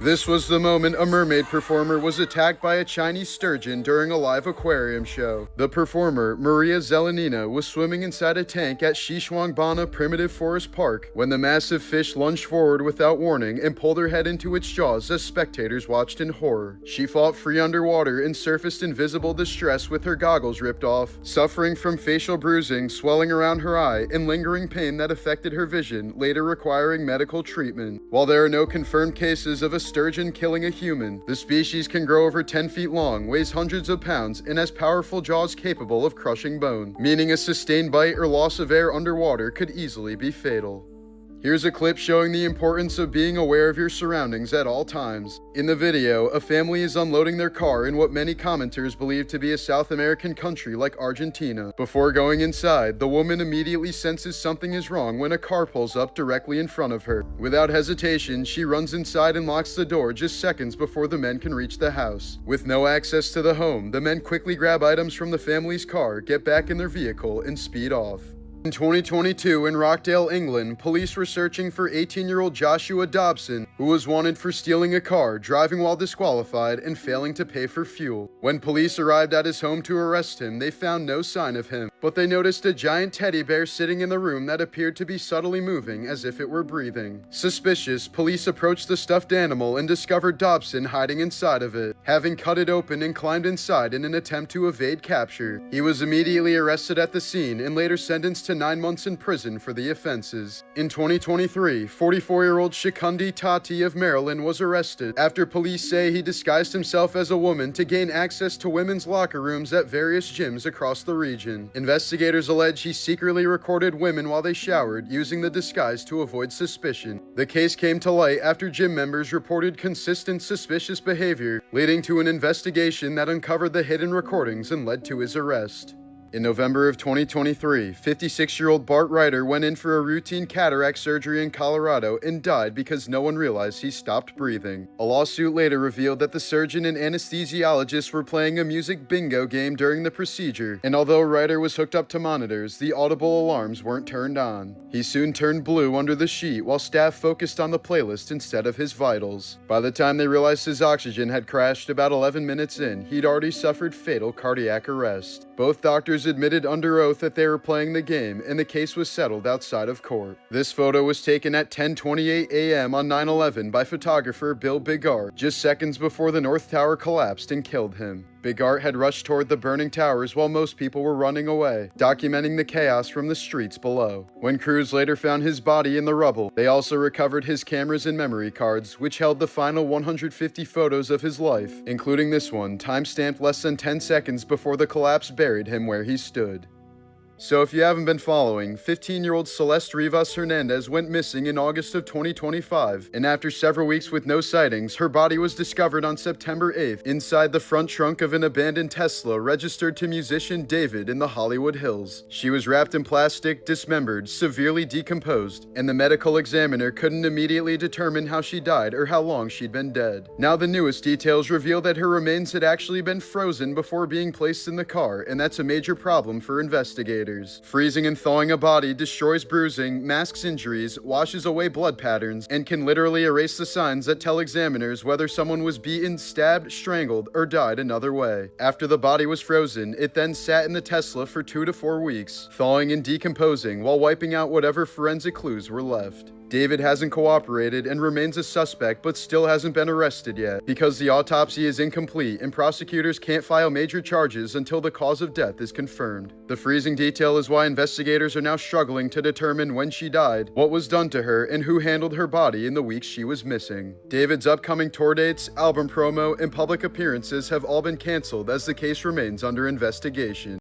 This was the moment a mermaid performer was attacked by a Chinese sturgeon during a live aquarium show. The performer, Maria Zelenina, was swimming inside a tank at Xishuangbanna Primitive Forest Park when the massive fish lunged forward without warning and pulled her head into its jaws as spectators watched in horror. She fought free underwater and surfaced in visible distress with her goggles ripped off, suffering from facial bruising, swelling around her eye, and lingering pain that affected her vision, later requiring medical treatment. While there are no confirmed cases of a sturgeon killing a human, the species can grow over 10 feet long, weighs hundreds of pounds, and has powerful jaws capable of crushing bone, meaning a sustained bite or loss of air underwater could easily be fatal. Here's a clip showing the importance of being aware of your surroundings at all times. In the video, a family is unloading their car in what many commenters believe to be a South American country like Argentina. Before going inside, the woman immediately senses something is wrong when a car pulls up directly in front of her. Without hesitation, she runs inside and locks the door just seconds before the men can reach the house. With no access to the home, the men quickly grab items from the family's car, get back in their vehicle, and speed off. In 2022, in Rockdale, England, police were searching for 18-year-old Joshua Dobson, who was wanted for stealing a car, driving while disqualified, and failing to pay for fuel. When police arrived at his home to arrest him, they found no sign of him, but they noticed a giant teddy bear sitting in the room that appeared to be subtly moving as if it were breathing. Suspicious, police approached the stuffed animal and discovered Dobson hiding inside of it, having cut it open and climbed inside in an attempt to evade capture. He was immediately arrested at the scene and later sentenced to 9 months in prison for the offenses. In 2023, 44-year-old Shikundi Tati of Maryland was arrested after police say he disguised himself as a woman to gain access to women's locker rooms at various gyms across the region. Investigators allege he secretly recorded women while they showered, using the disguise to avoid suspicion. The case came to light after gym members reported consistent suspicious behavior, leading to an investigation that uncovered the hidden recordings and led to his arrest. In November of 2023, 56-year-old Bart Ryder went in for a routine cataract surgery in Colorado and died because no one realized he stopped breathing. A lawsuit later revealed that the surgeon and anesthesiologist were playing a music bingo game during the procedure, and although Ryder was hooked up to monitors, the audible alarms weren't turned on. He soon turned blue under the sheet while staff focused on the playlist instead of his vitals. By the time they realized his oxygen had crashed about 11 minutes in, he'd already suffered fatal cardiac arrest. Both doctors admitted under oath that they were playing the game, and the case was settled outside of court. This photo was taken at 10:28 a.m. on 9/11 by photographer Bill Bigart, just seconds before the North Tower collapsed and killed him. Bigart had rushed toward the burning towers while most people were running away, documenting the chaos from the streets below. When crews later found his body in the rubble, they also recovered his cameras and memory cards, which held the final 150 photos of his life, including this one, time-stamped less than 10 seconds before the collapse buried him where he stood. So if you haven't been following, 15-year-old Celeste Rivas Hernandez went missing in August of 2025, and after several weeks with no sightings, her body was discovered on September 8th inside the front trunk of an abandoned Tesla registered to musician David in the Hollywood Hills. She was wrapped in plastic, dismembered, severely decomposed, and the medical examiner couldn't immediately determine how she died or how long she'd been dead. Now the newest details reveal that her remains had actually been frozen before being placed in the car, and that's a major problem for investigators. Freezing and thawing a body destroys bruising, masks injuries, washes away blood patterns, and can literally erase the signs that tell examiners whether someone was beaten, stabbed, strangled, or died another way. After the body was frozen, it then sat in the Tesla for 2 to 4 weeks, thawing and decomposing while wiping out whatever forensic clues were left. David hasn't cooperated and remains a suspect but still hasn't been arrested yet because the autopsy is incomplete and prosecutors can't file major charges until the cause of death is confirmed. The freezing detail is why investigators are now struggling to determine when she died, what was done to her, and who handled her body in the weeks she was missing. David's upcoming tour dates, album promo, and public appearances have all been canceled as the case remains under investigation.